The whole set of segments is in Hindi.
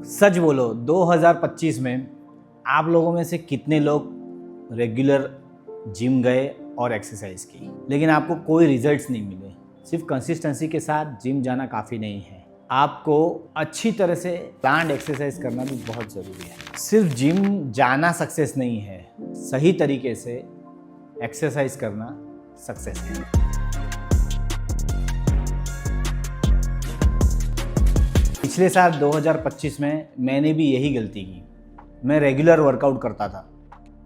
सच बोलो 2025 में आप लोगों में से कितने लोग रेगुलर जिम गए और एक्सरसाइज की, लेकिन आपको कोई रिजल्ट्स नहीं मिले। सिर्फ कंसिस्टेंसी के साथ जिम जाना काफ़ी नहीं है, आपको अच्छी तरह से प्लान्ड एक्सरसाइज करना भी बहुत ज़रूरी है। सिर्फ जिम जाना सक्सेस नहीं है, सही तरीके से एक्सरसाइज करना सक्सेस है। पिछले साल 2025 में मैंने भी यही गलती की। मैं रेगुलर वर्कआउट करता था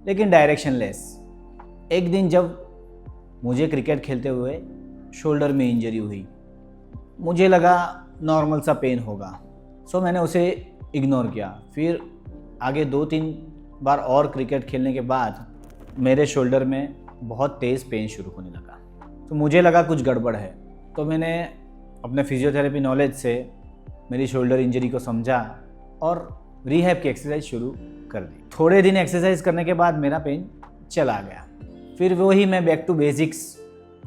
लेकिन डायरेक्शनलेस। एक दिन जब मुझे क्रिकेट खेलते हुए शोल्डर में इंजरी हुई, मुझे लगा नॉर्मल सा पेन होगा, सो मैंने उसे इग्नोर किया। फिर आगे 2-3 बार और क्रिकेट खेलने के बाद मेरे शोल्डर में बहुत तेज़ पेन शुरू होने लगा। तो मुझे लगा कुछ गड़बड़ है, तो मैंने अपने फिजियोथेरेपी नॉलेज से मेरी शोल्डर इंजरी को समझा और रिहैब की एक्सरसाइज शुरू कर दी। थोड़े दिन एक्सरसाइज करने के बाद मेरा पेन चला गया। फिर वही मैं बैक टू बेसिक्स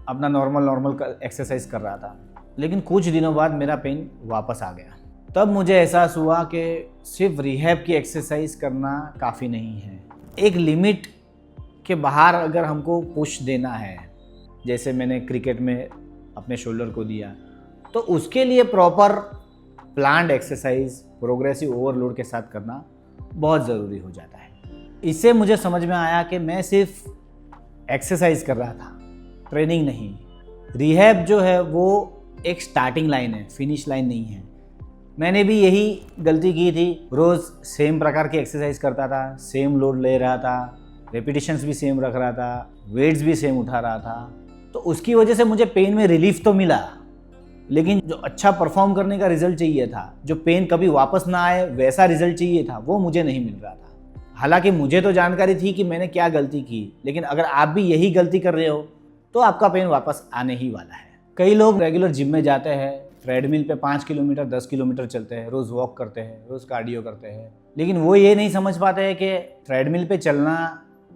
अपना नॉर्मल एक्सरसाइज कर रहा था, लेकिन कुछ दिनों बाद मेरा पेन वापस आ गया। तब मुझे एहसास हुआ कि सिर्फ रिहैब की एक्सरसाइज करना काफ़ी नहीं है। एक लिमिट के बाहर अगर हमको पुश देना है, जैसे मैंने क्रिकेट में अपने शोल्डर को दिया, तो उसके लिए proper planned exercise progressive overload के साथ करना बहुत ज़रूरी हो जाता है। इससे मुझे समझ में आया कि मैं सिर्फ एक्सरसाइज कर रहा था, ट्रेनिंग नहीं। रिहैब जो है वो एक स्टार्टिंग लाइन है, फिनिश लाइन नहीं है। मैंने भी यही गलती की थी। रोज़ सेम प्रकार की एक्सरसाइज करता था, सेम लोड ले रहा था, रेपिटेशंस भी सेम रख रहा था, वेट्स भी सेम उठा रहा था। तो उसकी वजह से मुझे पेन में रिलीफ तो मिला, लेकिन जो अच्छा परफॉर्म करने का रिजल्ट चाहिए था, जो पेन कभी वापस ना आए वैसा रिजल्ट चाहिए था, वो मुझे नहीं मिल रहा था। हालांकि मुझे तो जानकारी थी कि मैंने क्या गलती की, लेकिन अगर आप भी यही गलती कर रहे हो तो आपका पेन वापस आने ही वाला है। कई लोग रेगुलर जिम में जाते हैं, ट्रेडमिल पे 5 किलोमीटर 10 किलोमीटर चलते हैं, रोज़ वॉक करते हैं, रोज़ कार्डियो करते हैं, लेकिन वो ये नहीं समझ पाते हैं कि ट्रेडमिल पे चलना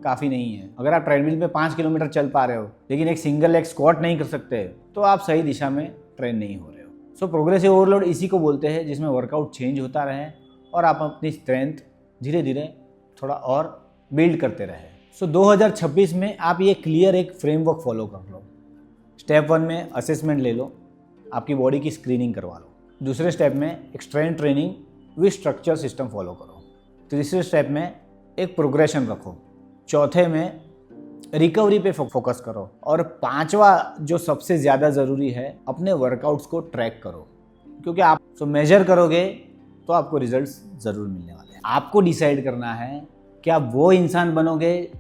काफ़ी नहीं है। अगर आप ट्रेडमिल पे 5 किलोमीटर चल पा रहे हो लेकिन एक सिंगल लेग स्क्वाट नहीं कर सकते, तो आप सही दिशा में ट्रेन नहीं हो रहे हो। सो प्रोग्रेसिव ओवरलोड इसी को बोलते हैं, जिसमें वर्कआउट चेंज होता रहे और आप अपनी स्ट्रेंथ धीरे धीरे थोड़ा और बिल्ड करते रहे। सो 2026 में आप ये क्लियर एक फ्रेमवर्क फॉलो कर लो। स्टेप 1 में असेसमेंट ले लो, आपकी बॉडी की स्क्रीनिंग करवा लो। दूसरे स्टेप में एक strength training with structure system follow करो। तीसरे स्टेप में एक प्रोग्रेशन रखो। चौथे में रिकवरी पे फोकस करो। और 5वां जो सबसे ज़्यादा ज़रूरी है, अपने वर्कआउट्स को ट्रैक करो, क्योंकि आप मेजर करोगे तो आपको रिजल्ट्स ज़रूर मिलने वाले हैं। आपको डिसाइड करना है कि आप वो इंसान बनोगे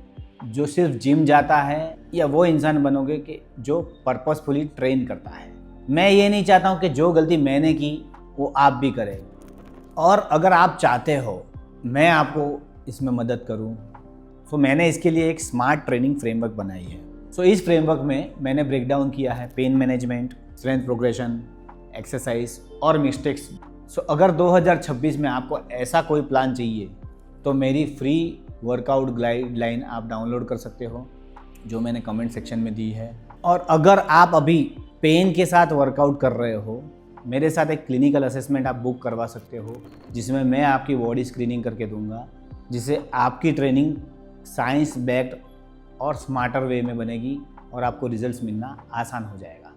जो सिर्फ जिम जाता है, या वो इंसान बनोगे कि जो पर्पसफुली ट्रेन करता है। मैं ये नहीं चाहता हूँ कि जो गलती मैंने की वो आप भी करें, और अगर आप चाहते हो मैं आपको इसमें मदद करूँ, तो मैंने इसके लिए एक स्मार्ट ट्रेनिंग फ्रेमवर्क बनाई है। सो इस फ्रेमवर्क में मैंने ब्रेक डाउन किया है pain management, strength progression, exercise और मिस्टेक्स। सो अगर 2026 में आपको ऐसा कोई प्लान चाहिए तो मेरी फ्री वर्कआउट गाइडलाइन आप डाउनलोड कर सकते हो, जो मैंने कमेंट सेक्शन में दी है। और अगर आप अभी पेन के साथ वर्कआउट कर रहे हो, मेरे साथ एक क्लिनिकल असेसमेंट आप बुक करवा सकते हो, जिसमें मैं आपकी बॉडी स्क्रीनिंग करके दूंगा, जिससे आपकी ट्रेनिंग साइंस बैक्ड और स्मार्टर वे में बनेगी और आपको रिजल्ट्स मिलना आसान हो जाएगा।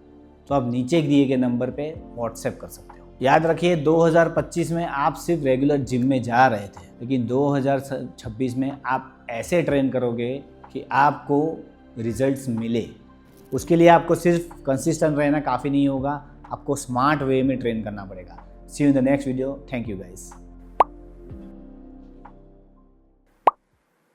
तो आप नीचे दिए गए नंबर पे व्हाट्सएप कर सकते हो। याद रखिए 2025 में आप सिर्फ रेगुलर जिम में जा रहे थे, लेकिन 2026 में आप ऐसे ट्रेन करोगे कि आपको रिजल्ट्स मिले। उसके लिए आपको सिर्फ कंसिस्टेंट रहना काफ़ी नहीं होगा, आपको स्मार्ट वे में ट्रेन करना पड़ेगा। See you in the next video. Thank you guys.